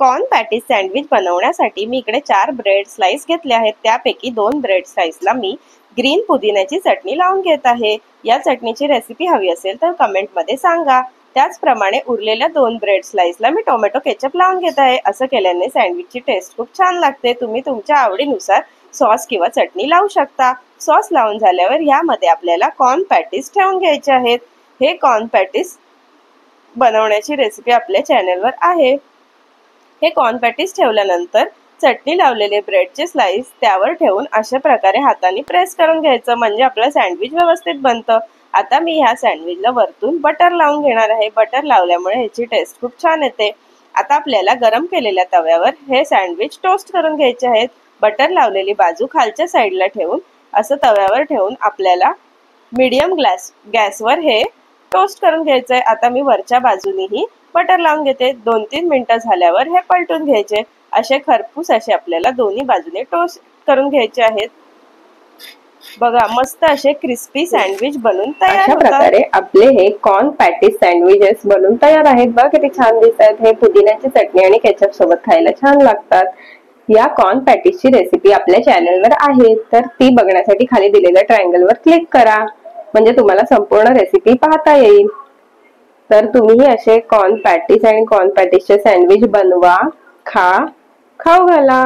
Corn patties sandwich बनवण्यासाठी मी इकडे 4 bread slice घेतले आहेत। त्यापैकी 2 ब्रेड स्लाइसला मी ग्रीन पुदिन्याची चटणी लावून घेत आहे। या चटणीची रेसिपी हवी असेल तर कमेंटमध्ये सांगा। त्याचप्रमाणे उरलेल्या 2 ब्रेड स्लाइसला मी टोमॅटो केचप लावून घेत आहे। असं केल्याने सँडविचची टेस्ट खूप छान लागते। तुम्ही तुमच्या आवडीनुसार सॉस किंवा चटणी लावू शकता। सॉस लावून झाल्यावर यामध्ये आपल्याला कॉर्न पॅटीस ठेवून घ्यायचे आहेत। हे कॉर्न पॅटीस बनवण्याची रेसिपी आपल्या चॅनलवर आहे। हे कॉर्न पॅटीस ठेवल्यानंतर चटणी लावलेले ब्रेडचे स्लाइस त्यावर ठेवून अशा प्रकारे हाताने प्रेस करून घ्यायचं, म्हणजे आपलं सँडविच व्यवस्थित बनतं। आता मी ह्या सँडविचला वरतून बटर लावून घेणार आहे। बटर लावल्यामुळे ह्याची टेस्ट खूप छान येते। आता आपल्याला गरम केलेल्या तव्यावर हे सँडविच टोस्ट करून घ्यायचे आहेत। बटर लावलेली बाजू खालच्या साईडला ठेवून असं तव्यावर ठेवून आपल्याला मीडियम गॅसवर हे टोस्ट करून घ्यायचं आहे। आता मी वरच्या बाजूनेही बटर लावून घेते। 2-3 मिनिटं झाल्यावर हे पलटून घ्यायचे। असे खरपूस असे आपल्याला दोन्ही बाजूने टोस्ट करून घ्यायचे आहेत। बघा, मस्त असे क्रिस्पी सँडविच बनून तयार होतात। अशा प्रकारे आपले हे कॉर्न पॅटीस सँडविचेस बनून तयार आहेत। बघा किती छान दिसतात। हे पुदिन्याची चटणी आणि केचप सोबत खायला छान लागतात। या कॉर्न पॅटीसची रेसिपी आपल्या चॅनलवर आहे, तर ती बघण्यासाठी खाली दिलेल्या ट्रायंगलवर क्लिक करा, म्हणजे तुम्हाला संपूर्ण रेसिपी पाहता येईल। तर तुम्ही असे कॉर्न पॅटीस आणि कॉर्न पॅटीसचे सँडविच बनवा, खाऊ घाला।